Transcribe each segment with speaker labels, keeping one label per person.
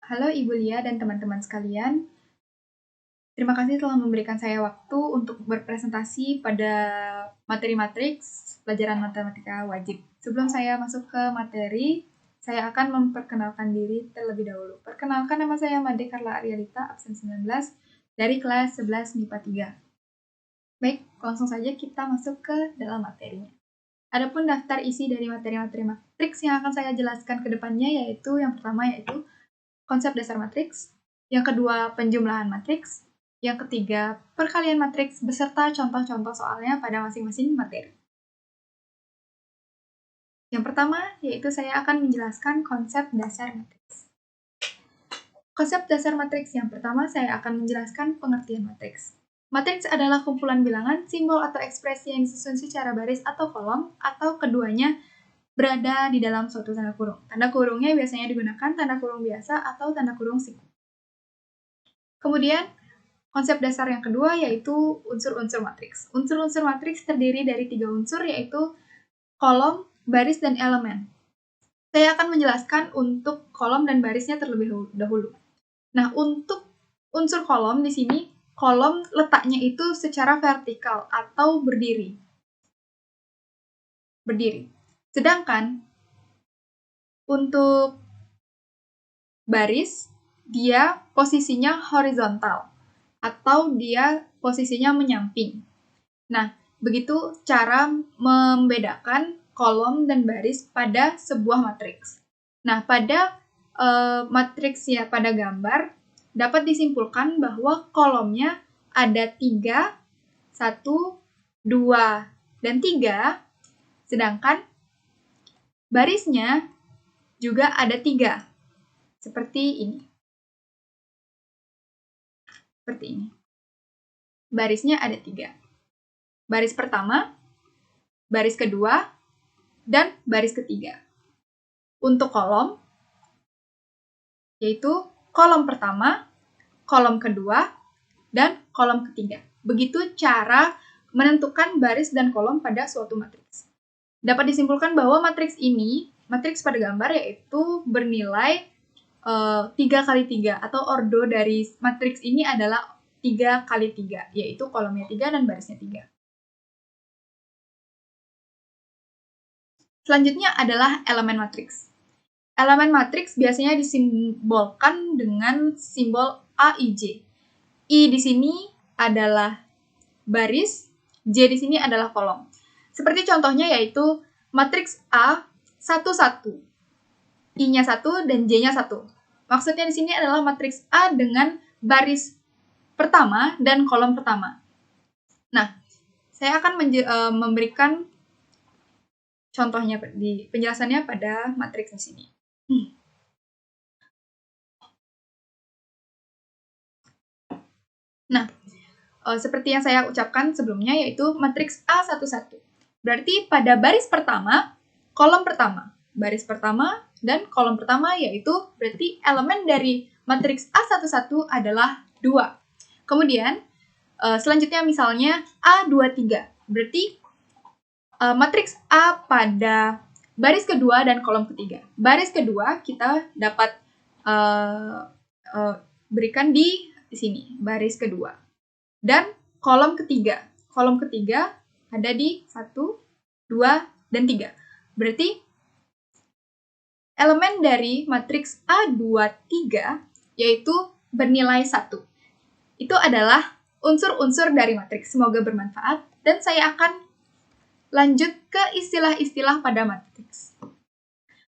Speaker 1: Halo Ibu Lia dan teman-teman sekalian. Terima kasih telah memberikan saya waktu untuk berpresentasi pada materi matriks pelajaran matematika wajib. Sebelum saya masuk ke materi, saya akan memperkenalkan diri terlebih dahulu. Perkenalkan, nama saya Made Carla Arialita, absen 19, dari kelas 11 MIPA 3. Baik, langsung saja kita masuk ke dalam materinya. Adapun daftar isi dari materi-materi matriks yang akan saya jelaskan ke depannya yaitu yang pertama yaitu konsep dasar matriks, yang kedua penjumlahan matriks, yang ketiga perkalian matriks beserta contoh-contoh soalnya pada masing-masing materi. Yang pertama yaitu saya akan menjelaskan konsep dasar matriks. Konsep dasar matriks yang pertama saya akan menjelaskan pengertian matriks. Matriks adalah kumpulan bilangan, simbol atau ekspresi yang disusun secara baris atau kolom, atau keduanya berada di dalam suatu tanda kurung. Tanda kurungnya biasanya digunakan tanda kurung biasa atau tanda kurung siku. Kemudian, konsep dasar yang kedua yaitu unsur-unsur matriks. Unsur-unsur matriks terdiri dari 3 unsur yaitu kolom, baris, dan elemen. Saya akan menjelaskan untuk kolom dan barisnya terlebih dahulu. Nah, untuk unsur kolom di sini, kolom letaknya itu secara vertikal atau berdiri. Sedangkan untuk baris, dia posisinya horizontal atau dia posisinya menyamping. Nah, begitu cara membedakan kolom dan baris pada sebuah matriks. Nah, pada matriks ya pada gambar, dapat disimpulkan bahwa kolomnya ada 3, 1, 2, dan 3, sedangkan barisnya juga ada 3, seperti ini. Barisnya ada 3. Baris pertama, baris kedua, dan baris ketiga. Untuk kolom, yaitu kolom pertama, kolom kedua, dan kolom ketiga. Begitu cara menentukan baris dan kolom pada suatu matriks. Dapat disimpulkan bahwa matriks ini, matriks pada gambar, yaitu bernilai 3x3, atau ordo dari matriks ini adalah 3x3, yaitu kolomnya 3 dan barisnya 3. Selanjutnya adalah elemen matriks. Elemen matriks biasanya disimbolkan dengan simbol AIJ. I di sini adalah baris, J di sini adalah kolom. Seperti contohnya yaitu matriks A 1, 1. I-nya 1 dan J-nya 1. Maksudnya di sini adalah matriks A dengan baris pertama dan kolom pertama. Nah, saya akan memberikan contohnya di penjelasannya pada matriks di sini. Nah, seperti yang saya ucapkan sebelumnya yaitu matriks A11. Berarti pada baris pertama, kolom pertama. Baris pertama dan kolom pertama yaitu berarti elemen dari matriks A11 adalah 2. Kemudian, selanjutnya misalnya A23. Berarti matriks A pada baris kedua dan kolom ketiga. Baris kedua kita dapat berikan di sini, baris kedua. Dan kolom ketiga. Kolom ketiga ada di 1, 2, dan 3. Berarti elemen dari matriks A23 yaitu bernilai 1. Itu adalah unsur-unsur dari matriks. Semoga bermanfaat. Dan saya akan lanjut ke istilah-istilah pada matriks.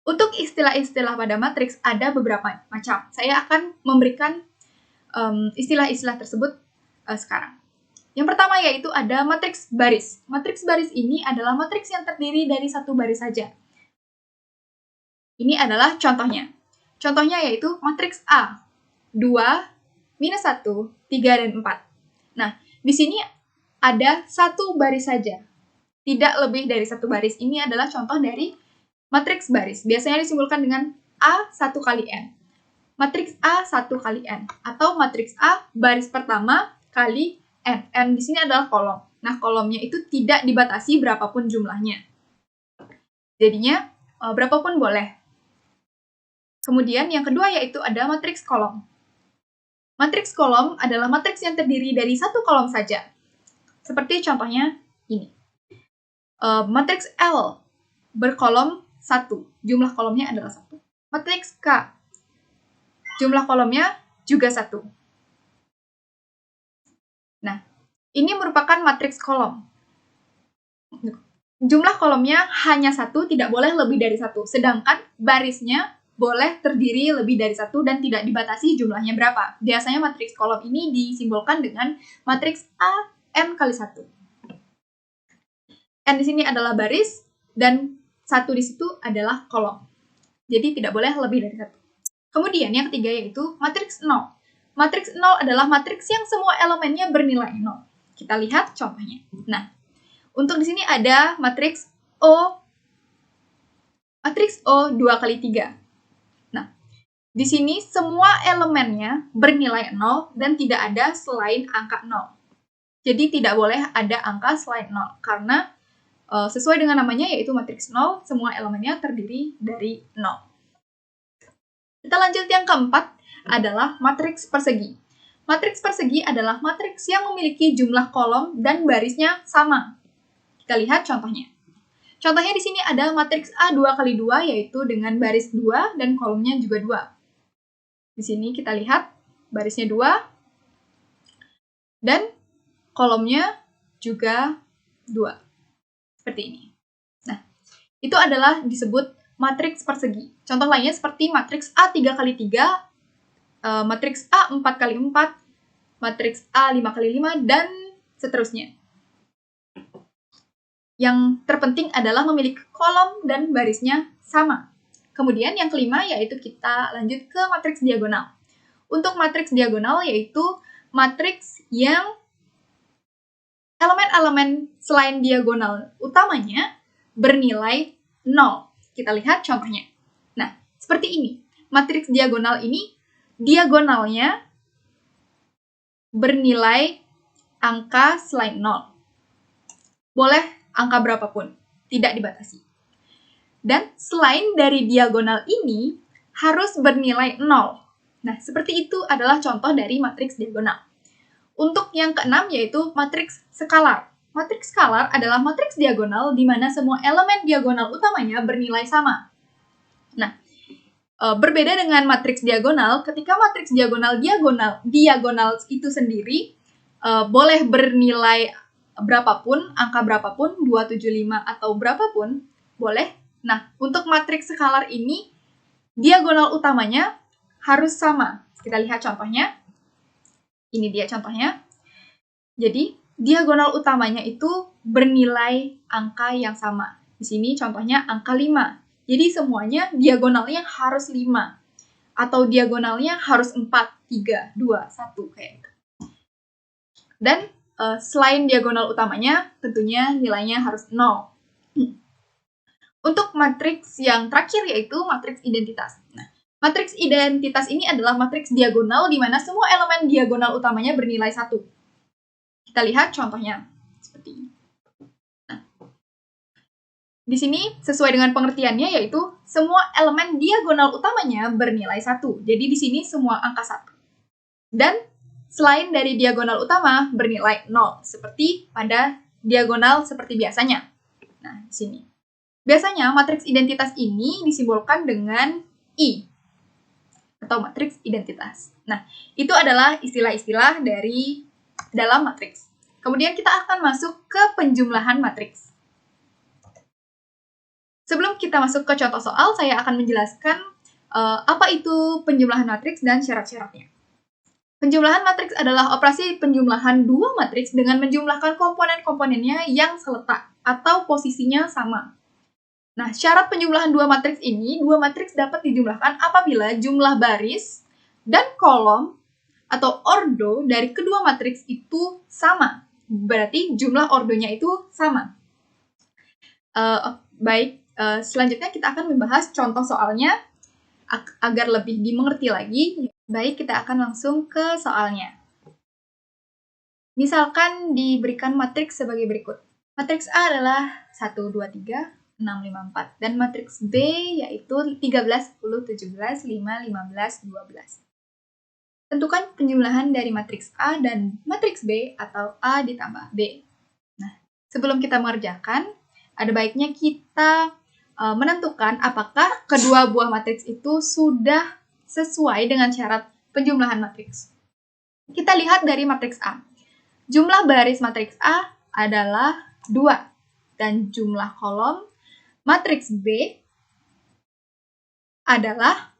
Speaker 1: Untuk istilah-istilah pada matriks ada beberapa macam. Saya akan memberikan istilah-istilah tersebut sekarang. Yang pertama yaitu ada matriks baris. Matriks baris ini adalah matriks yang terdiri dari satu baris saja. Ini adalah contohnya. Contohnya yaitu matriks A, 2, minus 1, 3, dan 4. Nah, di sini ada satu baris saja. Tidak lebih dari satu baris. Ini adalah contoh dari matriks baris. Biasanya disimbolkan dengan A1 kali N. Matriks A1 kali N. Atau matriks A baris pertama kali N. N di sini adalah kolom. Nah, kolomnya itu tidak dibatasi berapapun jumlahnya. Jadinya, berapapun boleh. Kemudian yang kedua yaitu ada matriks kolom. Matriks kolom adalah matriks yang terdiri dari satu kolom saja. Seperti contohnya ini. Matriks L berkolom 1, jumlah kolomnya adalah 1. Matriks K, jumlah kolomnya juga 1. Nah, ini merupakan matriks kolom. Jumlah kolomnya hanya 1, tidak boleh lebih dari 1. Sedangkan barisnya boleh terdiri lebih dari 1 dan tidak dibatasi jumlahnya berapa. Biasanya matriks kolom ini disimbolkan dengan matriks A N kali 1. N di sini adalah baris dan 1 di situ adalah kolom. Jadi tidak boleh lebih dari 1. Kemudian yang ketiga yaitu matriks 0. Matriks 0 adalah matriks yang semua elemennya bernilai 0. Kita lihat contohnya. Nah, untuk di sini ada matriks O 2 kali 3. Nah, di sini semua elemennya bernilai 0 dan tidak ada selain angka 0. Jadi tidak boleh ada angka selain 0 karena sesuai dengan namanya yaitu matriks 0, semua elemennya terdiri dari 0. Kita lanjut yang keempat adalah matriks persegi. Matriks persegi adalah matriks yang memiliki jumlah kolom dan barisnya sama. Kita lihat contohnya. Contohnya di sini ada matriks A 2 kali 2 yaitu dengan baris 2 dan kolomnya juga 2. Di sini kita lihat barisnya 2 dan kolomnya juga 2. Seperti ini. Nah, itu adalah disebut matriks persegi. Contoh lainnya seperti matriks A 3 kali 3, matriks A 4 kali 4, matriks A 5 kali 5, dan seterusnya. Yang terpenting adalah memiliki kolom dan barisnya sama. Kemudian yang kelima yaitu kita lanjut ke matriks diagonal. Untuk matriks diagonal yaitu matriks yang elemen-elemen selain diagonal utamanya bernilai 0. Kita lihat contohnya. Nah, seperti ini. Matriks diagonal ini, diagonalnya bernilai angka selain 0. Boleh angka berapapun, tidak dibatasi. Dan selain dari diagonal ini, harus bernilai 0. Nah, seperti itu adalah contoh dari matriks diagonal. Untuk yang keenam yaitu matriks skalar. Matriks skalar adalah matriks diagonal di mana semua elemen diagonal utamanya bernilai sama. Nah, berbeda dengan matriks diagonal, ketika matriks diagonal itu sendiri boleh bernilai berapapun, angka berapapun, 275 atau berapapun, boleh. Nah, untuk matriks skalar ini, diagonal utamanya harus sama. Kita lihat contohnya. Ini dia contohnya. Jadi, diagonal utamanya itu bernilai angka yang sama. Di sini contohnya angka 5. Jadi, semuanya diagonalnya harus 5. Atau diagonalnya harus 4, 3, 2, 1, kayak gitu. Dan selain diagonal utamanya, tentunya nilainya harus 0. Untuk matriks yang terakhir yaitu matriks identitas. Nah, matriks identitas ini adalah matriks diagonal di mana semua elemen diagonal utamanya bernilai 1. Kita lihat contohnya seperti ini. Nah, di sini sesuai dengan pengertiannya yaitu semua elemen diagonal utamanya bernilai 1. Jadi di sini semua angka 1. Dan selain dari diagonal utama bernilai 0 seperti pada diagonal seperti biasanya. Nah, di sini. Biasanya matriks identitas ini disimbolkan dengan I atau matriks identitas. Nah, itu adalah istilah-istilah dari dalam matriks. Kemudian kita akan masuk ke penjumlahan matriks. Sebelum kita masuk ke contoh soal, saya akan menjelaskan apa itu penjumlahan matriks dan syarat-syaratnya. Penjumlahan matriks adalah operasi penjumlahan dua matriks dengan menjumlahkan komponen-komponennya yang seletak atau posisinya sama. Nah, syarat penjumlahan dua matriks ini, dua matriks dapat dijumlahkan apabila jumlah baris dan kolom atau ordo dari kedua matriks itu sama. Berarti jumlah ordonya itu sama. Selanjutnya kita akan membahas contoh soalnya agar lebih dimengerti lagi. Baik, kita akan langsung ke soalnya. Misalkan diberikan matriks sebagai berikut. Matriks A adalah 1, 2, 3, 0, 6, 5, 4. Dan matriks B yaitu 13, 10, 17, 5, 15, 12. Tentukan penjumlahan dari matriks A dan matriks B atau A ditambah B. Nah, sebelum kita mengerjakan, ada baiknya kita menentukan apakah kedua buah matriks itu sudah sesuai dengan syarat penjumlahan matriks. Kita lihat dari matriks A. Jumlah baris matriks A adalah 2 dan jumlah kolom matriks B adalah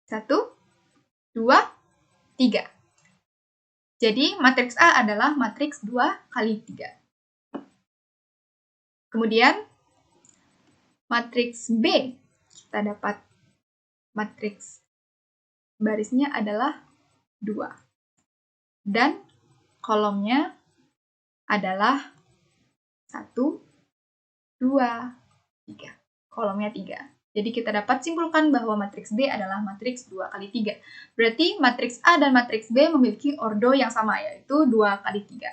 Speaker 1: 1, 2, 3. Jadi, matriks A adalah matriks 2 kali 3. Kemudian, matriks B, kita dapat matriks barisnya adalah 2. Dan kolomnya adalah 1, 2, 3. Kolomnya 3. Jadi kita dapat simpulkan bahwa matriks B adalah matriks 2 kali 3. Berarti matriks A dan matriks B memiliki ordo yang sama, yaitu 2 kali 3.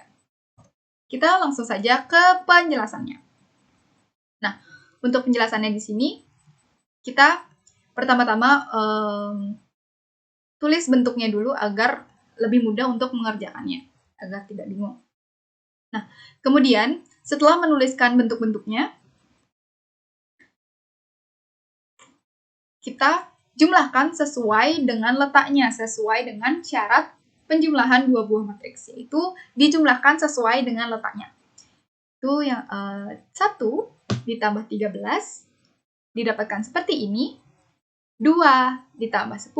Speaker 1: Kita langsung saja ke penjelasannya. Nah, untuk penjelasannya di sini, kita pertama-tama tulis bentuknya dulu agar lebih mudah untuk mengerjakannya, agar tidak bingung. Nah, kemudian setelah menuliskan bentuk-bentuknya, kita jumlahkan sesuai dengan letaknya, sesuai dengan syarat penjumlahan dua buah matriks, yaitu dijumlahkan sesuai dengan letaknya. Itu yang 1 ditambah 13 didapatkan seperti ini, 2 ditambah 10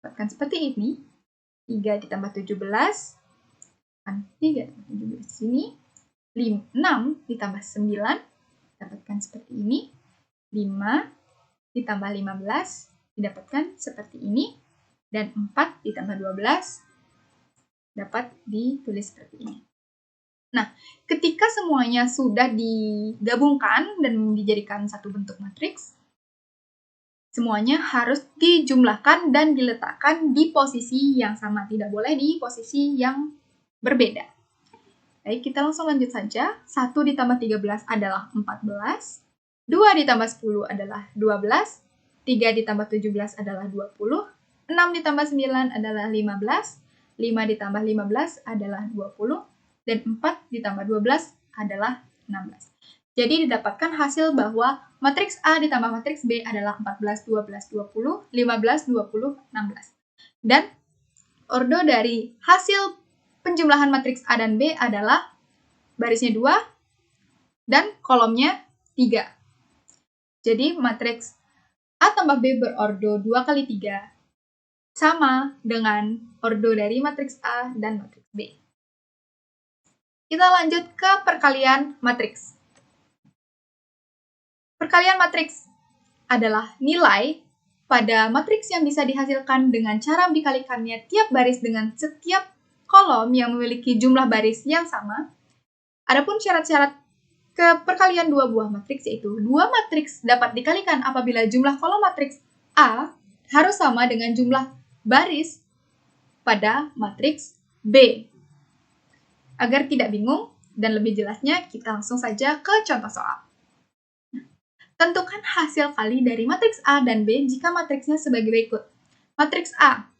Speaker 1: didapatkan seperti ini, 3 ditambah 17, 3 ditambah 17 di sini, 6 ditambah 9 didapatkan seperti ini, 5 ditambah 15 didapatkan seperti ini, dan 4 ditambah 12 dapat ditulis seperti ini. Nah, ketika semuanya sudah digabungkan dan dijadikan satu bentuk matriks, semuanya harus dijumlahkan dan diletakkan di posisi yang sama, tidak boleh di posisi yang berbeda. Baik, kita langsung lanjut saja. 1 ditambah 13 adalah 14. 2 ditambah 10 adalah 12, 3 ditambah 17 adalah 20, 6 ditambah 9 adalah 15, 5 ditambah 15 adalah 20, dan 4 ditambah 12 adalah 16. Jadi didapatkan hasil bahwa matriks A ditambah matriks B adalah 14, 12, 20, 15, 20, 16. Dan ordo dari hasil penjumlahan matriks A dan B adalah barisnya 2 dan kolomnya 3. Jadi, matriks A tambah B berordo 2 kali 3 sama dengan ordo dari matriks A dan matriks B. Kita lanjut ke perkalian matriks. Perkalian matriks adalah nilai pada matriks yang bisa dihasilkan dengan cara dikalikannya tiap baris dengan setiap kolom yang memiliki jumlah baris yang sama. Adapun syarat-syarat ke perkalian dua buah matriks, yaitu dua matriks dapat dikalikan apabila jumlah kolom matriks A harus sama dengan jumlah baris pada matriks B. Agar tidak bingung dan lebih jelasnya, kita langsung saja ke contoh soal. Tentukan hasil kali dari matriks A dan B jika matriksnya sebagai berikut. Matriks A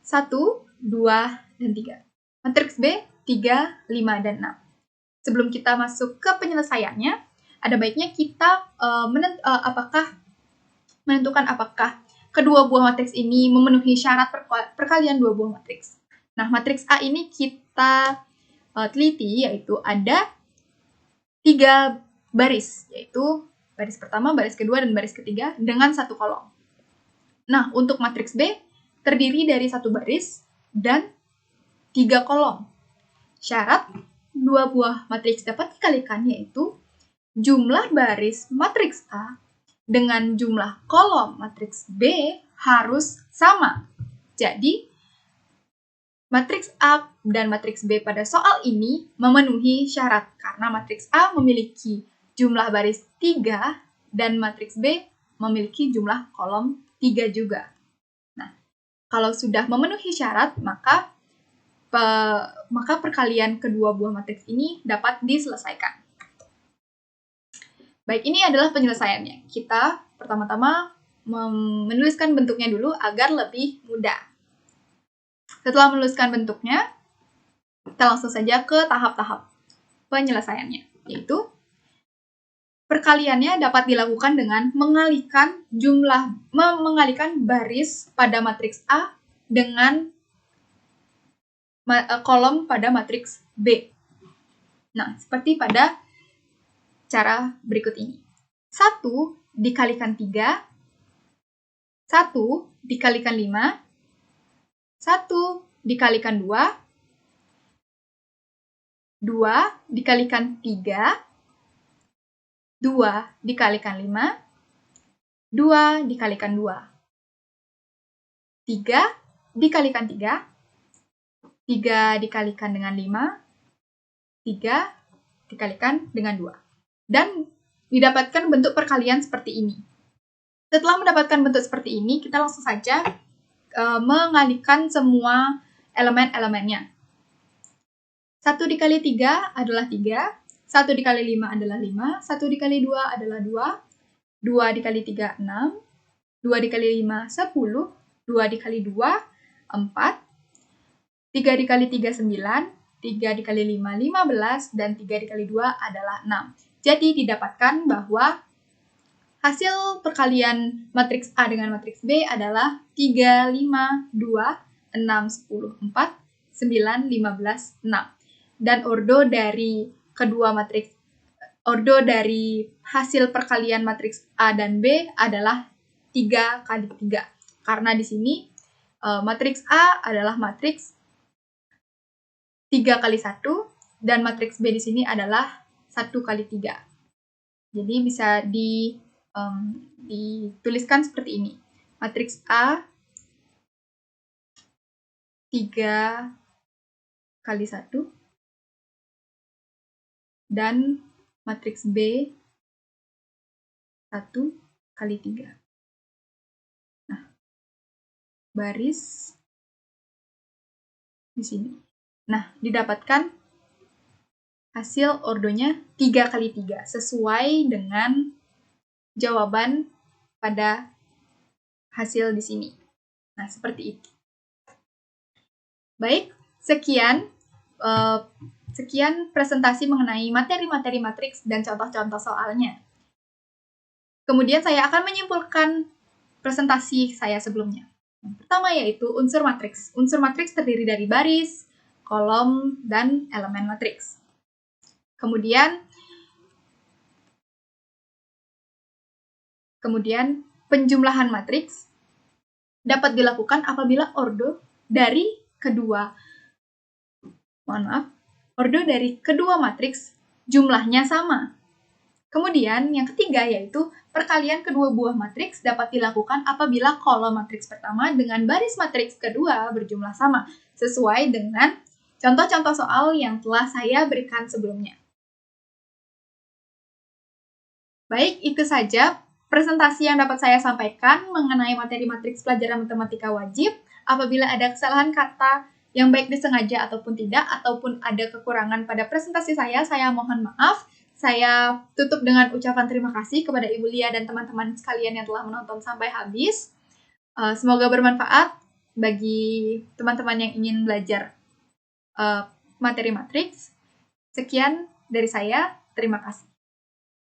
Speaker 1: 1, 2, dan 3. Matriks B 3, 5, dan 6. Sebelum kita masuk ke penyelesaiannya, ada baiknya kita menentukan apakah kedua buah matriks ini memenuhi syarat perkalian dua buah matriks. Nah, matriks A ini kita teliti, yaitu ada 3 baris, yaitu baris pertama, baris kedua, dan baris ketiga dengan satu kolom. Nah, untuk matriks B terdiri dari 1 baris dan 3 kolom. Syarat dua buah matriks dapat dikalikan, yaitu jumlah baris matriks A dengan jumlah kolom matriks B harus sama. Jadi, matriks A dan matriks B pada soal ini memenuhi syarat karena matriks A memiliki jumlah baris 3 dan matriks B memiliki jumlah kolom 3 juga. Nah, kalau sudah memenuhi syarat, maka maka perkalian kedua buah matriks ini dapat diselesaikan. Baik, ini adalah penyelesaiannya. Kita pertama-tama menuliskan bentuknya dulu agar lebih mudah. Setelah menuliskan bentuknya, kita langsung saja ke tahap-tahap penyelesaiannya, yaitu perkaliannya dapat dilakukan dengan mengalihkan baris pada matriks A dengan kolom pada matriks B. Nah, seperti pada cara berikut ini. 1 dikalikan 3, 1 dikalikan 5, 1 dikalikan 2, 2 dikalikan 3, 2 dikalikan 5, 2 dikalikan 2, 3 dikalikan 3, 3 dikalikan dengan 5, 3 dikalikan dengan 2. Dan didapatkan bentuk perkalian seperti ini. Setelah mendapatkan bentuk seperti ini, kita langsung saja mengalihkan semua elemen-elemennya. 1 dikali 3 adalah 3, 1 dikali 5 adalah 5, 1 dikali 2 adalah 2, 2 dikali 3, 6, 2 dikali 5, 10, 2 dikali 2, 4, 3 dikali 3, 9, 3 dikali 5, 15, dan 3 dikali 2 adalah 6. Jadi didapatkan bahwa hasil perkalian matriks A dengan matriks B adalah 3, 5, 2, 6, 10, 4, 9, 15, 6. Dan ordo dari hasil perkalian matriks A dan B adalah 3 kali 3. Karena di sini matriks A adalah matriks 3 kali 1 dan matriks B di sini adalah 1 kali 3. Jadi bisa dituliskan seperti ini. Matriks A 3 kali 1 dan matriks B 1 kali 3. Nah, baris di sini. Nah, didapatkan hasil ordonya 3 kali 3 sesuai dengan jawaban pada hasil di sini. Nah, seperti itu. Baik, sekian presentasi mengenai materi-materi matriks dan contoh-contoh soalnya. Kemudian saya akan menyimpulkan presentasi saya sebelumnya. Yang pertama yaitu unsur matriks. Unsur matriks terdiri dari baris, kolom, dan elemen matriks. Kemudian penjumlahan matriks dapat dilakukan apabila ordo dari kedua matriks jumlahnya sama. Kemudian yang ketiga yaitu perkalian kedua buah matriks dapat dilakukan apabila kolom matriks pertama dengan baris matriks kedua berjumlah sama, sesuai dengan contoh-contoh soal yang telah saya berikan sebelumnya. Baik, itu saja presentasi yang dapat saya sampaikan mengenai materi matriks pelajaran matematika wajib. Apabila ada kesalahan kata yang baik disengaja ataupun tidak, ataupun ada kekurangan pada presentasi saya mohon maaf. Saya tutup dengan ucapan terima kasih kepada Ibu Lia dan teman-teman sekalian yang telah menonton sampai habis. Semoga bermanfaat bagi teman-teman yang ingin belajar materi matriks. Sekian dari saya, terima kasih.